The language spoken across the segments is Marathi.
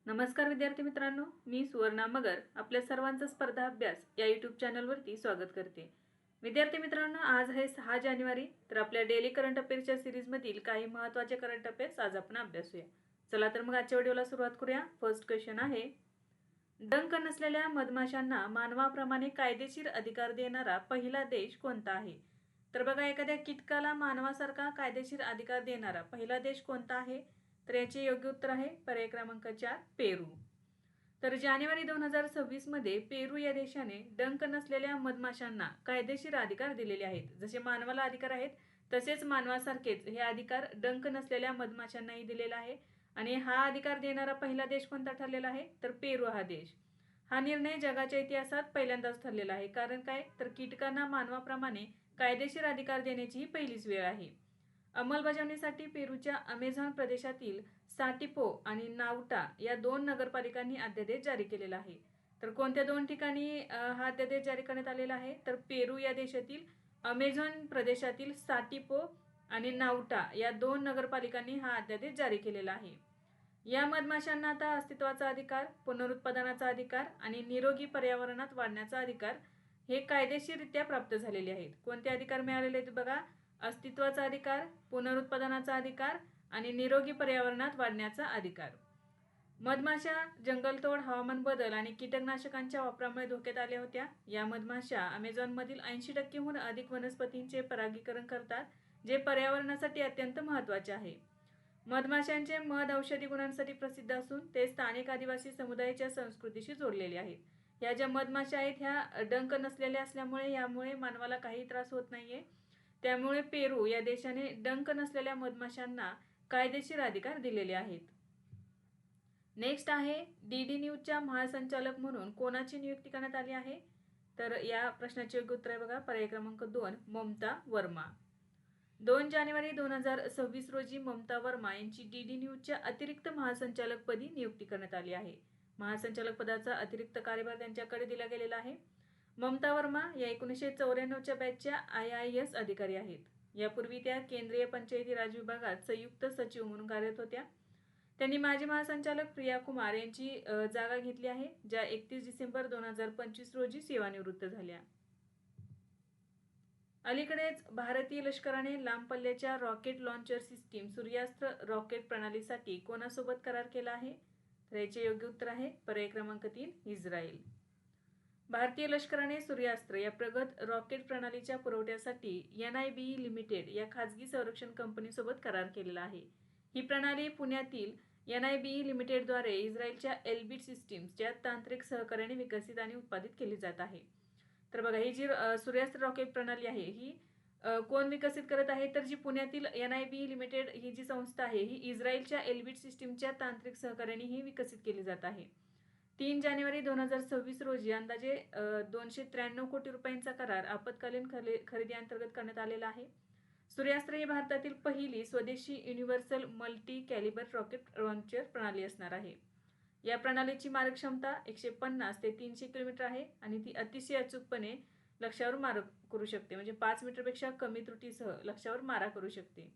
नमस्कार विद्यार्थी मित्रांनो, मी सुवर्णा मगर आपल्या सर्वांचा स्पर्धा अभ्यास या यूट्यूब चॅनलवरती स्वागत करते. विद्यार्थी मित्रांनो, आज आहे 6 जानेवारी. तर आपल्या डेली करंट अफेअर्सच्या सिरीजमधील काही महत्त्वाचे करंट अफेअर्स आज आपण अभ्यासूया. चला तर मग आजच्या व्हिडिओला सुरुवात करूया. फर्स्ट क्वेश्चन आहे, डंक नसलेल्या मधमाशांना मानवाप्रमाणे कायदेशीर अधिकार देणारा पहिला देश कोणता आहे? तर बघा, एखाद्या कीटकाला मानवासारखा कायदेशीर अधिकार देणारा पहिला देश कोणता आहे? तर याचे योग्य उत्तर आहे पर्याय क्रमांक 4, पेरू. तर जानेवारी 2026 मध्ये पेरू या देशाने डंक नसलेल्या मधमाशांना कायदेशीर अधिकार दिलेले आहेत. जसे मानवाला अधिकार आहेत तसेच मानवासारखेच हे अधिकार डंक नसलेल्या मधमाशांनाही दिलेला आहे. आणि हा अधिकार देणारा पहिला देश कोणता ठरलेला आहे? तर पेरू हा देश. हा निर्णय जगाच्या इतिहासात पहिल्यांदाच ठरलेला आहे. कारण काय? तर कीटकांना मानवाप्रमाणे कायदेशीर अधिकार देण्याची ही पहिलीच वेळ आहे. अंमलबजावणीसाठी पेरूच्या अमेझॉन प्रदेशातील साटिपो आणि नावटा या 2 नगरपालिकांनी अध्यादेश जारी केलेला आहे. तर कोणत्या 2 ठिकाणी हा अध्यादेश जारी करण्यात आलेला आहे? तर पेरू या देशातील अमेझॉन प्रदेशातील साटिपो आणि नावटा या 2 नगरपालिकांनी हा अध्यादेश जारी केलेला आहे. या मधमाशांना आता अस्तित्वाचा अधिकार, पुनरुत्पादनाचा अधिकार आणि निरोगी पर्यावरणात वाढण्याचा अधिकार हे कायदेशीररित्या प्राप्त झालेले आहेत. कोणते अधिकार मिळालेले आहेत बघा? अस्तित्वाचा अधिकार, पुनरुत्पादनाचा अधिकार आणि निरोगी पर्यावरणात वाढण्याचा अधिकार. मधमाशा जंगलतोड, हवामान बदल आणि कीटकनाशकांच्या वापरामुळे धोक्यात आल्या होत्या. या मधमाशा अमेझॉनमधील 80% अधिक वनस्पतींचे परागीकरण करतात, जे पर्यावरणासाठी अत्यंत महत्त्वाचे आहे. मधमाशांचे मध औषधी गुणांसाठी प्रसिद्ध असून ते स्थानिक आदिवासी समुदायाच्या संस्कृतीशी जोडलेले आहेत. या ज्या मधमाशा आहेत ह्या डंक नसलेल्या असल्यामुळे यामुळे मानवाला काही त्रास होत नाहीये. त्यामुळे पेरू या देशाने डंक नसलेल्या मधमाशांना कायदेशीर अधिकार दिलेले आहेत. नेक्स्ट आहे, डीडी न्यूजच्या महासंचालक म्हणून कोणाची नियुक्ती करण्यात आली आहे? तर या प्रश्नाचे योग्य उत्तर आहे बघा पर्याय क्रमांक 2, ममता वर्मा. 2 जानेवारी 2026 रोजी ममता वर्मा यांची डीडी न्यूजच्या अतिरिक्त महासंचालकपदी नियुक्ती करण्यात आली आहे. महासंचालक पदाचा अतिरिक्त कार्यभार त्यांच्याकडे दिला गेलेला आहे. ममता वर्मा या 1994च्या बॅचच्या IAS अधिकारी आहेत. यापूर्वी त्या केंद्रीय पंचायती राज विभागात संयुक्त सचिव म्हणून कार्यरत होत्या. त्यांनी माजी महासंचालक प्रिया कुमार यांची जागा घेतली आहे, ज्या 31 डिसेंबर 2025 रोजी सेवानिवृत्त झाल्या. अलीकडेच भारतीय लष्कराने लांब पल्ल्याच्या रॉकेट लॉन्चर सिस्टीम सूर्यास्त्र रॉकेट प्रणालीसाठी कोणासोबत करार केला आहे? तर याचे योग्य उत्तर आहे पर्याय क्रमांक 3, इस्रायल. भारतीय लष्कराने सूर्यास्त्र या प्रगत रॉकेट प्रणालीच्या पुरवठ्यासाठी NIBE लिमिटेड या खाजगी संरक्षण कंपनीसोबत करार केलेला आहे. ही प्रणाली पुण्यातील NIBE लिमिटेडद्वारे इस्रायलच्या एल्बिट सिस्टीम्सच्या तांत्रिक सहकार्याने विकसित आणि उत्पादित केली जात आहे. तर बघा, ही जी सूर्यास्त्र रॉकेट प्रणाली आहे ही कोण विकसित करत आहे? तर जी पुण्यातील NIBE लिमिटेड ही जी संस्था आहे ही इस्रायलच्या एल्बिट सिस्टीमच्या तांत्रिक सहकार्याने ही विकसित केली जात आहे. 3 जानेवारी 2026 रोजी अंदाजे 293 कोटी रुपयांचा करार आपत्कालीन खरेदी अंतर्गत करण्यात आलेला आहे. सूर्यास्त्र ही भारतातील पहिली स्वदेशी universal multi Calibri rocket launcher प्रणाली असणार आहे. या प्रणालीची मारक क्षमता 150 ते 300 किलोमीटर आहे आणि ती अतिशय अचूकपणे लक्ष्यावर मारा करू शकते. म्हणजे 5 मीटरपेक्षा कमी त्रुटीसह लक्ष्यावर मारा करू शकते.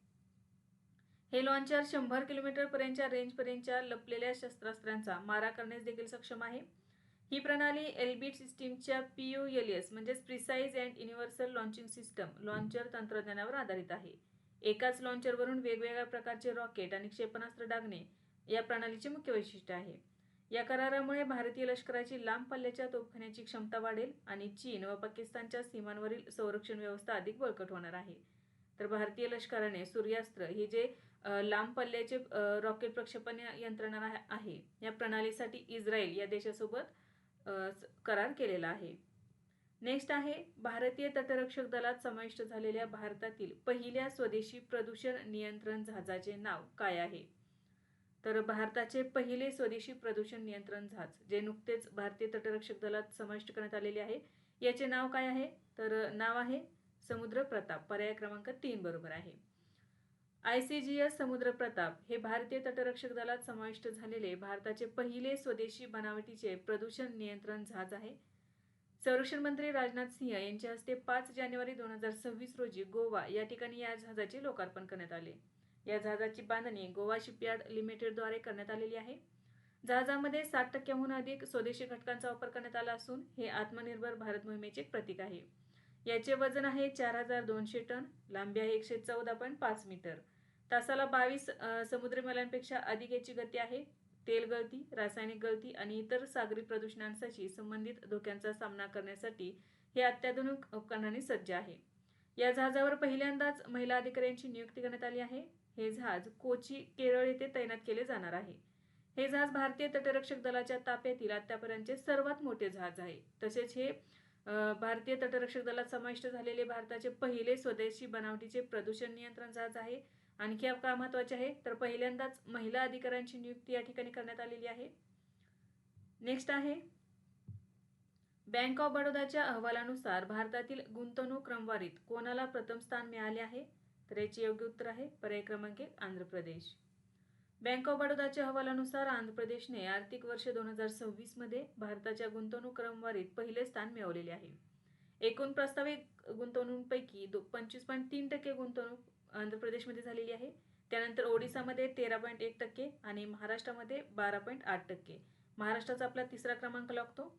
हे लॉन्चर 100 किलोमीटर पर्यंतच्या रेंजपर्यंतच्या लपलेल्या शस्त्रास्त्रांचा मारा करण्यास देखील सक्षम आहे. ही प्रणाली एल्बिट सिस्टीमच्या PULS म्हणजेच precise and universal launching system launcher तंत्रज्ञानावर आधारित आहे. एकाच लॉन्चरवरून वेगवेगळ्या प्रकारचे रॉकेट आणि क्षेपणास्त्र डागणे या प्रणालीचे मुख्य वैशिष्ट्य आहे. या करारामुळे भारतीय लष्कराची लांब पल्ल्याच्या तोफखान्याची क्षमता वाढेल आणि चीन व पाकिस्तानच्या सीमांवरील संरक्षण व्यवस्था अधिक बळकट होणार आहे. तर भारतीय लष्कराने सूर्यास्त्र हे जे लांब पल्ल्याचे रॉकेट प्रक्षेपण यंत्रणा आहे या प्रणालीसाठी इस्रायल या देशासोबत करार केलेला आहे. नेक्स्ट आहे, भारतीय तटरक्षक दलात समाविष्ट झालेल्या भारतातील पहिल्या स्वदेशी प्रदूषण नियंत्रण जहाजाचे नाव काय आहे? तर भारताचे पहिले स्वदेशी प्रदूषण नियंत्रण जहाज जे नुकतेच भारतीय तटरक्षक दलात समाविष्ट करण्यात आलेले आहे याचे नाव काय आहे? तर नाव आहे समुद्र प्रताप. पर्याय क्रमांक 3 बरोबर आहे. ICGS समुद्र प्रताप हे भारतीय तटरक्षक दलात समाविष्ट झालेले भारताचे पहिले स्वदेशी बनावटीचे प्रदूषण नियंत्रण जहाज आहे. संरक्षण मंत्री राजनाथ सिंह यांच्या हस्ते 5 जानेवारी 2026 रोजी गोवा या ठिकाणी या जहाजाचे लोकार्पण करण्यात आले. या जहाजाची बांधणी गोवा शिपयार्ड लिमिटेडद्वारे करण्यात आलेली आहे. जहाजामध्ये 60% अधिक स्वदेशी घटकांचा वापर करण्यात आला असून हे आत्मनिर्भर भारत मोहिमेचे एक प्रतीक आहे. याचे वजन आहे 4200 टन, लांबी आहे 114.5 मीटर, तासाला 22 समुद्री मैलांपेक्षा अधिक याची गती आहे. तेल गळती, रासायनिक गळती आणि इतर सागरी प्रदूषणांशी संबंधित धोक्यांचा सामना करण्यासाठी हे अत्याधुनिक उपकरणांनी सज्ज आहे. या जहाजावर पहिल्यांदाच महिला अधिकाऱ्यांची नियुक्ती करण्यात आली आहे. हे जहाज कोची, केरळ येथे तैनात केले जाणार आहे. हे जहाज भारतीय तटरक्षक दलाच्या ताफ्यातील आतापर्यंतचे सर्वात मोठे जहाज आहे. तसेच हे भारतीय तटरक्षक दलात समाविष्ट झालेले भारताचे पहिले स्वदेशी बनावटीचे प्रदूषण नियंत्रण जहाज आहे. आणखी काय महत्त्वाचे आहे तर पहिल्यांदाच महिला अधिकाऱ्यांची नियुक्ती या ठिकाणी करण्यात आलेली आहे. नेक्स्ट आहे बँक ऑफ बडोदाच्या अहवालानुसार भारतातील गुंतवणूक क्रमवारीत कोणाला प्रथम स्थान मिळाले आहे? तर याचे योग्य उत्तर आहे पर्याय क्रमांक 1 आंध्र प्रदेश. बँक ऑफ बडोदाच्या अहवालानुसार आंध्र प्रदेशने आर्थिक वर्ष 2026 मध्ये भारताच्या गुंतवणूक क्रमवारीत पहिले स्थान मिळवलेले आहे. एकूण प्रस्तावित गुंतवणुकीपैकी 25.3% गुंतवणूक आंध्र प्रदेशमध्ये झालेली आहे. त्यानंतर ओडिसामध्ये 13.1% आणि महाराष्ट्रामध्ये 12.8%. महाराष्ट्राचा आपला तिसरा क्रमांक लागतो.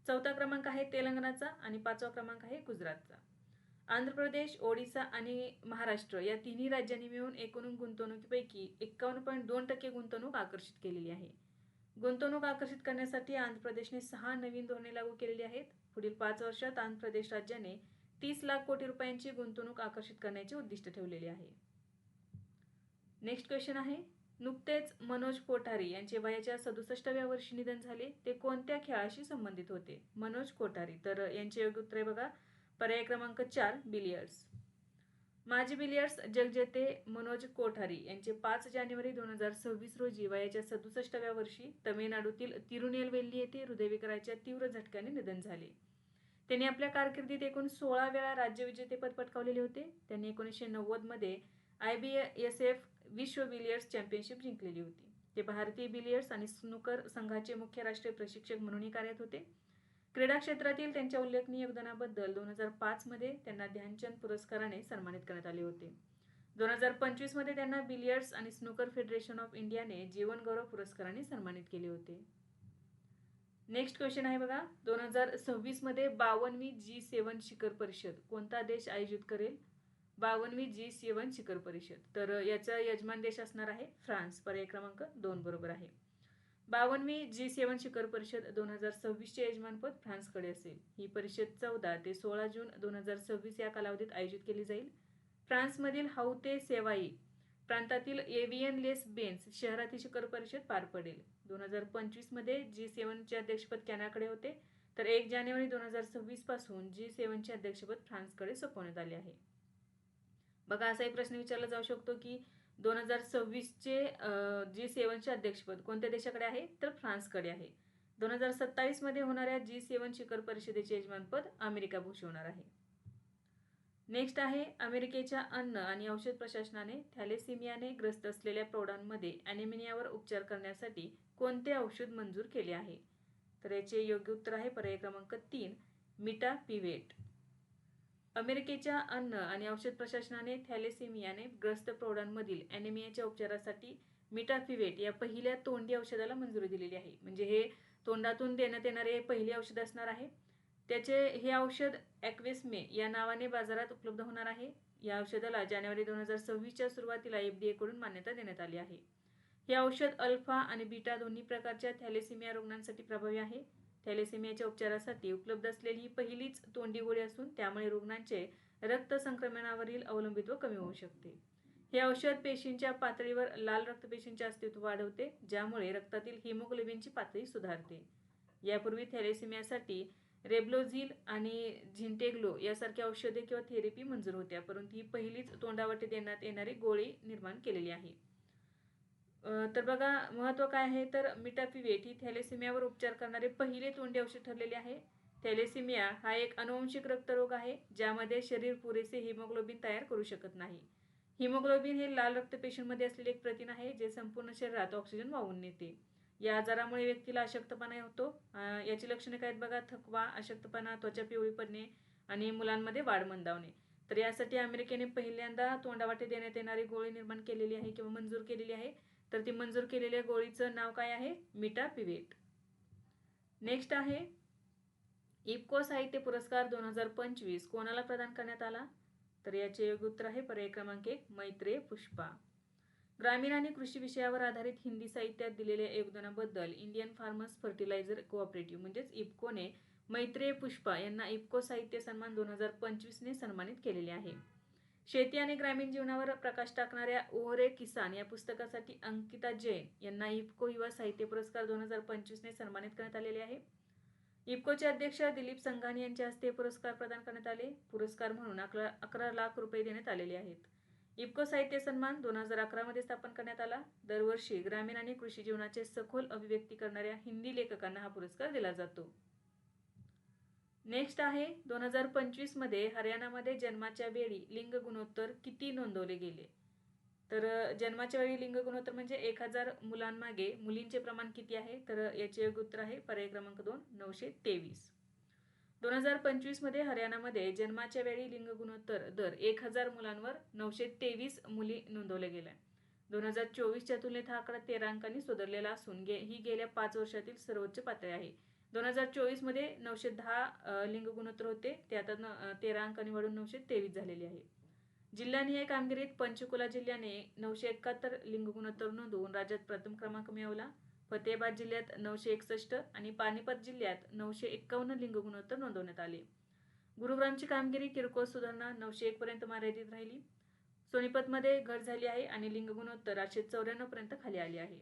चौथा क्रमांक आहे तेलंगणाचा आणि 5वा क्रमांक आहे गुजरातचा. आंध्र प्रदेश, ओडिसा आणि महाराष्ट्र या तिन्ही राज्यांनी मिळून एकूण गुंतवणुकीपैकी 51.2% गुंतवणूक आकर्षित केलेली आहे. गुंतवणूक आकर्षित करण्यासाठी आंध्र प्रदेशने 6 नवीन धोरणे लागू केलेली आहेत. पुढील 5 वर्षात आंध्र प्रदेश राज्याने 30 लाख कोटी रुपयांची गुंतवणूक आकर्षित करण्याचे उद्दिष्ट ठेवलेले आहे. नेक्स्ट क्वेश्चन आहे नुकतेच मनोज कोठारी यांचे वयाच्या 67व्या वर्षी निधन झाले. ते कोणत्या खेळाशी संबंधित होते? मनोज कोठारी. तर यांचे योग्य उत्तर आहे बघा पर्याय क्रमांक 4 बिलियर्ड्स. माजी बिलियर्ड्स जगजेते मनोज कोठारी यांचे 5 जानेवारी 2026 रोजी वयाच्या 67व्या वर्षी तमिळनाडूतील तिरुनेलवेली येथे हृदयविकाराच्या तीव्र झटक्याने निधन झाले. त्यांनी आपल्या कारकिर्दीत एकूण 16 वेळा राज्यविजेतेपद पटकावलेले होते. त्यांनी 1990 मध्ये IBSF विश्व बिलियर्ड्स चॅम्पियनशिप जिंकलेली होती. ते भारतीय बिलियर्ड्स आणि स्नूकर संघाचे मुख्य राष्ट्रीय प्रशिक्षक म्हणूनही कार्यरत होते. क्रीडा क्षेत्रातील त्यांच्या उल्लेखनीय योगदानाबद्दल 2005 मध्ये त्यांना ध्यानचंद पुरस्काराने सन्मानित करण्यात आले होते. 2025 मध्ये त्यांना बिलियर्ड्स आणि स्नूकर फेडरेशन ऑफ इंडियाने जीवन गौरव पुरस्काराने सन्मानित केले होते. नेक्स्ट क्वेश्चन आहे बघा 2026 मध्ये 52वी G7 शिखर परिषद कोणता देश आयोजित करेल? 52वी G7 शिखर परिषद. तर याचा यजमान देश असणार आहे फ्रान्स. पर्याय क्रमांक 2 बरोबर आहे. 52वी G7 शिखर परिषद 2026 चे यजमानपद फ्रान्सकडे असेल. ही परिषद 14 ते 16 जून 2026 या कालावधीत आयोजित केली जाईल. फ्रान्समधील हाउते सेवाई प्रांतातील एव्हियन लेस बेन्स शहरात ही शिखर परिषद पार पडेल. 2025 मध्ये G7 चे अध्यक्षपद कॅनडाकडे होते. तर 1 जानेवारी 2026 पासून G7 चे अध्यक्षपद फ्रान्सकडे सोपवण्यात आले आहे. बघा असाही प्रश्न विचारला जाऊ शकतो की 2026 चे G7 चे अध्यक्षपद कोणत्या देशाकडे आहे? तर फ्रान्सकडे आहे. 2027 मध्ये होणाऱ्या G7 शिखर परिषदेचे यजमानपद अमेरिका भूषवणार आहे. नेक्स्ट आहे अमेरिकेच्या अन्न आणि औषध प्रशासनाने थॅलेसेमियाने ग्रस्त असलेल्या प्रौढांमध्ये ॲनिमियावर उपचार करण्यासाठी कोणते औषध मंजूर केले आहे? तर याचे योग्य उत्तर आहे पर्याय क्रमांक 3 मिटापिव्हेट. अमेरिकेच्या अन्न आणि औषध प्रशासनाने थॅलेसेमियाने ग्रस्त प्रौढांमधील ॲनिमियाच्या उपचारासाठी मिटापिव्हेट या पहिल्या तोंडी औषधाला मंजुरी दिलेली आहे. म्हणजे हे तोंडातून देण्यात येणारे पहिले औषध असणार आहे. हे औषध ॲक्वेस्मे या नावाने बाजारात उपलब्ध होणार आहे. या औषधाला जानेवारी 2026च्या सुरुवातीला FDA कडून मान्यता देण्यात आली आहे. हे औषध अल्फा आणि बीटा दोन्ही प्रकारच्या थॅलेसेमिया रुग्णांसाठी प्रभावी आहे. थॅलेसेमियाच्या उपचारासाठी उपलब्ध असलेली ही पहिलीच तोंडी गोळी असून त्यामुळे रुग्णांचे रक्त संक्रमणावरील अवलंबित्व कमी होऊ शकते. हे औषध पेशींच्या पातळीवर लाल रक्तपेशींचे अस्तित्व वाढवते, ज्यामुळे रक्तातील हिमोग्लोबिनची पातळी सुधारते. यापूर्वी थॅलेसेमियासाठी रेब्लोझिल आणि झिंटेग्लो यासारख्या औषधे किंवा थेरपी मंजूर होत्या, परंतु ही पहिलीच तोंडावाटे देण्यात येणारी गोळी निर्माण केलेली आहे. तर बघा महत्त्व काय आहे तर मिटापिव्हेट ही थॅलेसेमियावर उपचार करणारे पहिले तोंडी औषध ठरलेले आहे. थॅलेसेमिया हा एक अनुवंशिक रक्तरोग आहे ज्यामध्ये शरीर पुरेसे हिमोग्लोबिन तयार करू शकत नाही. हिमोग्लोबिन हे लाल रक्तपेशींमध्ये असलेले एक प्रथिन आहे जे संपूर्ण शरीरात ऑक्सिजन वाहून नेते. या आजारामुळे व्यक्तीला अशक्तपणा होतो. याची लक्षणे काय आहेत बघा थकवा, अशक्तपणा, त्वचा पिवळी पडणे आणि मुलांमध्ये वाढ मंदावणे. तर यासाठी अमेरिकेने पहिल्यांदा तोंडावाटे देण्यात येणारी गोळी निर्माण केलेली आहे किंवा मंजूर केलेली आहे. तर ती मंजूर केलेल्या गोळीचं नाव काय आहे? मिटापिव्हेट. नेक्स्ट आहे इफ्को साहित्य पुरस्कार 2025 कोणाला प्रदान करण्यात आला? तर याचे योग्य उत्तर आहे पर्याय क्रमांक 1 मैत्रेय पुष्पा. ग्रामीण आणि कृषी विषयावर आधारित हिंदी साहित्यात दिलेल्या योगदानाबद्दल इंडियन फार्मर्स फर्टिलायझर कोऑपरेटिव्ह म्हणजेच इफ्कोने मैत्रेय पुष्पा यांना इफ्को साहित्य सन्मान 2025ने सन्मानित केलेले आहे. शेती आणि ग्रामीण जीवनावर प्रकाश टाकणाऱ्या ओहरे किसान या पुस्तकासाठी अंकिता जैन यांना इफ्को युवा साहित्य पुरस्कार 2025ने सन्मानित करण्यात आलेले आहे. इफ्कोचे अध्यक्ष दिलीप संघानी यांच्या हस्ते पुरस्कार प्रदान करण्यात आले. पुरस्कार म्हणून 11 लाख रुपये देण्यात आलेले आहेत. इफ्को साहित्य सन्मान 2011 मध्ये स्थापन करण्यात आला. दरवर्षी ग्रामीण आणि कृषी जीवनाचे सखोल अभिव्यक्ती करणाऱ्या हिंदी लेखकांना हा पुरस्कार दिला जातो. नेक्स्ट आहे 2025 मध्ये हरियाणामध्ये जन्माच्या वेळी लिंग गुणोत्तर किती नोंदवले गेले? तर जन्माच्या वेळी लिंग गुणोत्तर म्हणजे 1000 मुलांमागे मुलींचे प्रमाण किती आहे? तर याचे योग्य उत्तर आहे पर्याय क्रमांक 2 923. 2025 मध्ये हरियाणामध्ये जन्माच्या वेळी लिंग गुणोत्तर दर 1000 मुलांवर 923 मुली नोंदवल्या गेल्या. 2024च्या तुलनेत हा आकडा 13 अंकांनी सुधारलेला असून ही गेल्या 5 वर्षातील सर्वोच्च पातळी आहे. 2024 मध्ये 910 लिंग गुणोत्तर होते, ते आता 13 अंकांनी वाढून 923 झालेले आहे. जिल्हानिहाय कामगिरीत पंचकुला जिल्ह्याने 971 लिंग गुणोत्तर नोंदवून राज्यात प्रथम क्रमांक मिळवला. फतेहाबाद जिल्ह्यात 961 आणि पानिपत जिल्ह्यात 951 लिंग गुणोत्तर नोंदवण्यात आले. गुरुग्रामची कामगिरी किरकोळ सुधारणा 901 पर्यंत मर्यादित राहिली. सोनीपतमध्ये घट झाली आहे आणि लिंग गुणोत्तर 894 पर्यंत खाली आले आहे.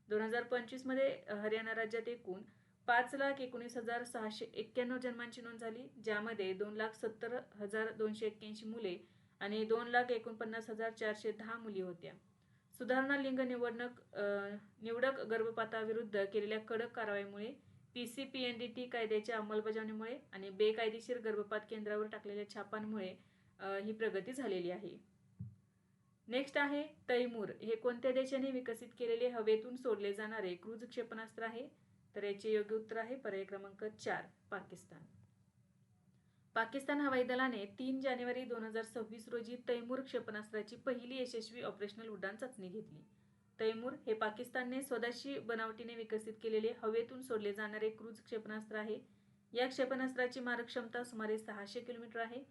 2025 मध्ये हरियाणा राज्यात एकूण 5,19,691 जन्मांची नोंद झाली, ज्यामध्ये 2,70,281 मुले आणि 2,49,410 मुली होत्या. सुधारणा लिंग निवडक गर्भपाताविरुद्ध केलेल्या कडक कारवाईमुळे, PCPNDT कायद्याच्या अंमलबजावणीमुळे आणि बेकायदेशीर गर्भपात केंद्रावर टाकलेल्या छापांमुळे ही प्रगती झालेली आहे. नेक्स्ट आहे तैमूर हे कोणत्या देशाने विकसित केलेले हवेतून सोडले जाणारे क्रूझ क्षेपणास्त्र आहे? तर याचे योग्य उत्तर आहे पर्याय क्रमांक 4 पाकिस्तान. पाकिस्तान हवाई दलाने 3 जानेवारी 2026 रोजी तैमूर क्षेपणास्त्राची पहिली यशस्वी ऑपरेशनल उड्डाण चाचणी घेतली. तैमूर हे पाकिस्तानने स्वदेशी बनावटीने विकसित केलेले हवेतून सोडले जाणारे क्रूझ क्षेपणास्त्र आहे. या क्षेपणास्त्राची मारक क्षमता सुमारे 600 किलोमीटर आहे.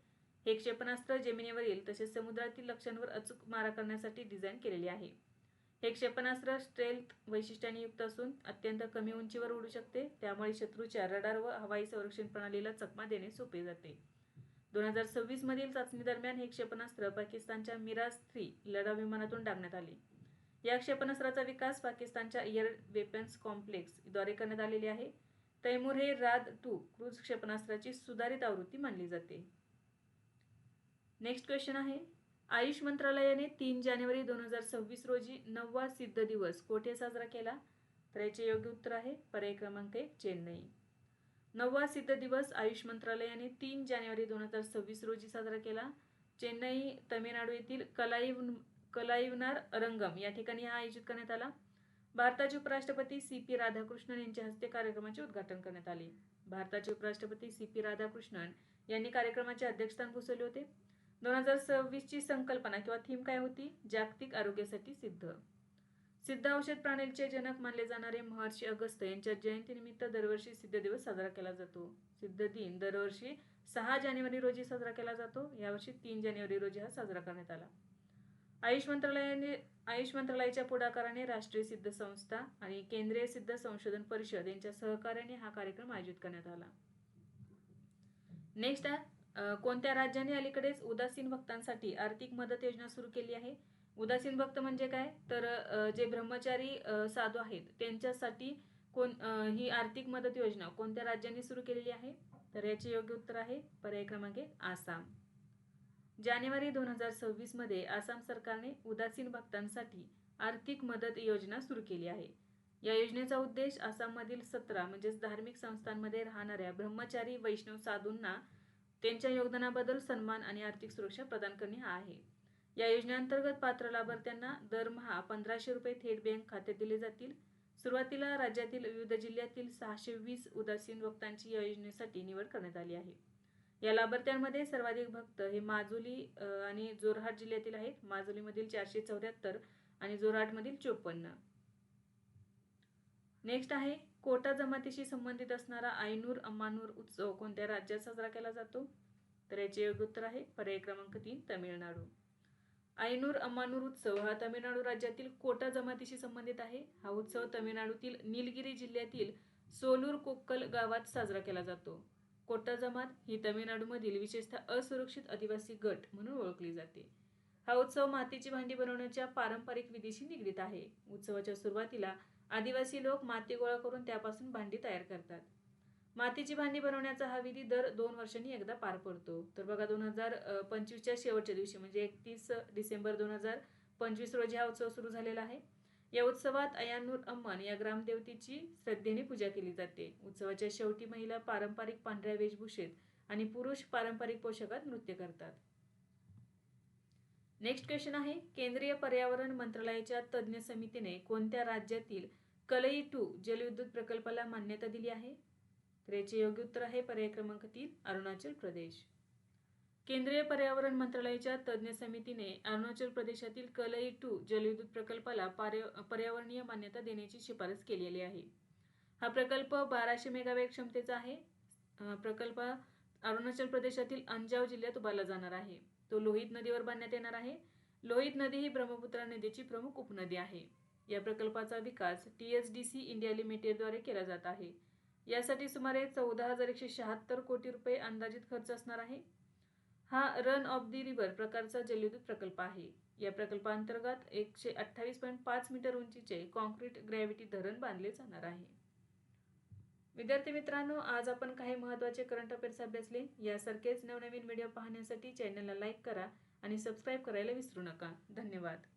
हे क्षेपणास्त्र जमिनीवरील तसेच समुद्रातील लक्ष्यांवर अचूक मारा करण्यासाठी डिझाईन केलेले आहे. हे क्षेपणास्त्र स्टेल्थ वैशिष्ट्यांनी युक्त असून अत्यंत कमी उंचीवर उडू शकते, त्यामुळे शत्रूच्या रडार व हवाई संरक्षण प्रणालीला चकमा देणे सोपे जाते. 2026 मधील चाचणी दरम्यान हे क्षेपणास्त्र पाकिस्तानच्या मिराज 3 लढाऊ विमानातून डागण्यात आले. या क्षेपणास्त्राचा विकास पाकिस्तानच्या एअर वेपन्स कॉम्प्लेक्स द्वारे करण्यात आलेले आहे. तैमूर हे राद-2 क्रूझ क्षेपणास्त्राची सुधारित आवृत्ती मानली जाते. नेक्स्ट क्वेश्चन आहे आयुष मंत्रालयाने 3 जानेवारी 2026 रोजी 9वा सिद्ध दिवस कोठे साजरा केला? तर याचे योग्य उत्तर आहे पर्याय क्रमांक 1 चेन्नई. 9वा सिद्ध दिवस आयुष मंत्रालयाने 3 जानेवारी 2026 रोजी साजरा केला. चेन्नई तमिळनाडू येथील कलाईवनार रंगम या ठिकाणी हा आयोजित करण्यात आला. भारताचे उपराष्ट्रपती CP राधाकृष्णन यांच्या हस्ते कार्यक्रमाचे उद्घाटन करण्यात आले. भारताचे उपराष्ट्रपती CP राधाकृष्णन यांनी कार्यक्रमाचे अध्यक्षस्थान भूषवले होते. 2026 ची संकल्पना किंवा थीम काय होती? जागतिक आरोग्यासाठी सिद्ध. सिद्ध औषध प्रणालीचे जनक मानले जाणारे महर्षी अगस्त्य यांच्या जयंतीनिमित्त दरवर्षी सिद्ध दिवस साजरा केला जातो. सिद्ध दिन दरवर्षी 6 जानेवारी रोजी साजरा केला जातो. यावर्षी 3 जानेवारी रोजी हा साजरा करण्यात आला. आयुष मंत्रालयाच्या पुढाकाराने राष्ट्रीय सिद्ध संस्था आणि केंद्रीय सिद्ध संशोधन परिषद यांच्या सहकार्याने हा कार्यक्रम आयोजित करण्यात आला. नेक्स्ट आहे कोणत्या राज्याने अलीकडेच उदासीन भक्तांसाठी आर्थिक मदत योजना सुरू केली आहे? उदासीन भक्त म्हणजे काय? तर जे ब्रह्मचारी साधू आहेत त्यांच्यासाठी ही आर्थिक मदत योजना कोणत्या राज्यांनी सुरू केलेली आहे? तर याचे योग्य उत्तर आहे पर्याय क्रमांक 1 आसाम. जानेवारी 2026 मध्ये आसाम सरकारने उदासीन भक्तांसाठी आर्थिक मदत योजना सुरू केली आहे. या योजनेचा उद्देश आसाममधील 17 म्हणजेच धार्मिक संस्थांमध्ये राहणाऱ्या ब्रह्मचारी वैष्णव साधूंना त्यांच्या योगदानाबद्दल सन्मान आणि आर्थिक सुरक्षा प्रदान करणे हा आहे. या योजनेअंतर्गत पात्र लाभार्थ्यांना दरमहा 1500 रुपये थेट बँक खात्यात दिले जातील. सुरुवातीला राज्यातील विविध जिल्ह्यातील 620 उदासीन भक्तांची या योजनेसाठी निवड करण्यात आली आहे. या लाभार्थ्यांमध्ये सर्वाधिक भक्त हे माजुली आणि जोरहाट जिल्ह्यातील आहेत. माजुलीमधील 474, आणि जोरहाटमधील 54. नेक्स्ट आहे कोटा जमातीशी संबंधित असणारा ऐनूर अमानूर उत्सव कोणत्या राज्यात साजरा केला जातो? तर याचे योग्य उत्तर आहे पर्याय क्रमांक 3 तामिळनाडू. ऐनूर अमानूर उत्सव हा तामिळनाडू राज्यातील कोटा जमातीशी संबंधित आहे. हा उत्सव तामिळनाडूतील नीलगिरी जिल्ह्यातील सोलूर कोक्कल गावात साजरा केला जातो. कोटा जमात ही तामिळनाडूमधील विशेषतः असुरक्षित आदिवासी गट म्हणून ओळखली जाते. हा उत्सव मातीची भांडी बनवण्याच्या पारंपरिक विधीशी निगडीत आहे. उत्सवाच्या सुरुवातीला आदिवासी लोक माती गोळा करून त्यापासून भांडी तयार करतात. मातीची भांडी बनवण्याचा हा विधी दर 2 वर्षांनी एकदा पार पडतो. तर बघा 2025च्या शेवटच्या दिवशी म्हणजे 31 डिसेंबर 2025 रोजी हा उत्सव सुरू झालेला आहे. या उत्सवात अयानूर अम्मन या ग्रामदेवतेची श्रद्धेने पूजा केली जाते. उत्सवाच्या शेवटी महिला पारंपरिक पांढऱ्या वेशभूषेत आणि पुरुष पारंपरिक पोशाखात नृत्य करतात. नेक्स्ट क्वेश्चन आहे केंद्रीय पर्यावरण मंत्रालयाच्या तज्ज्ञ समितीने कोणत्या राज्यातील कलई 2 जलविद्युत प्रकल्पाला मान्यता दिली आहे? तर याचे योग्य उत्तर आहे पर्याय क्रमांक 3 अरुणाचल प्रदेश. केंद्रीय पर्यावरण मंत्रालयाच्या तज्ज्ञ समितीने अरुणाचल प्रदेशातील कलई 2 जलविद्युत प्रकल्पाला पर्यावरणीय मान्यता देण्याची शिफारस केलेली आहे. हा प्रकल्प 1200 मेगावॅट क्षमतेचा आहे. प्रकल्प अरुणाचल प्रदेशातील अंजाव जिल्ह्यात उभारला जाणार आहे. तो लोहित नदीवर बांधण्यात येणार आहे. लोहित नदी ही ब्रह्मपुत्रा नदीची प्रमुख उपनदी आहे. या प्रकल्पाचा विकास THDC इंडिया लिमिटेडद्वारे केला जात आहे. यासाठी सुमारे 14,176 कोटी रुपये अंदाजित खर्च असणार आहे. हा रन ऑफ द रिव्हर प्रकारचा जलविद्युत प्रकल्प आहे. या प्रकल्पांतर्गत 128.5 मीटर उंचीचे कॉन्क्रीट ग्रॅव्हिटी धरण बांधले जाणार आहे. विद्यार्थी मित्रांनो, आज आपण काही महत्त्वाचे करंट अफेअर्स अभ्यासले. यासारखेच नवनवीन व्हिडिओ पाहण्यासाठी चॅनलला लाईक करा आणि सबस्क्राईब करायला विसरू नका. धन्यवाद.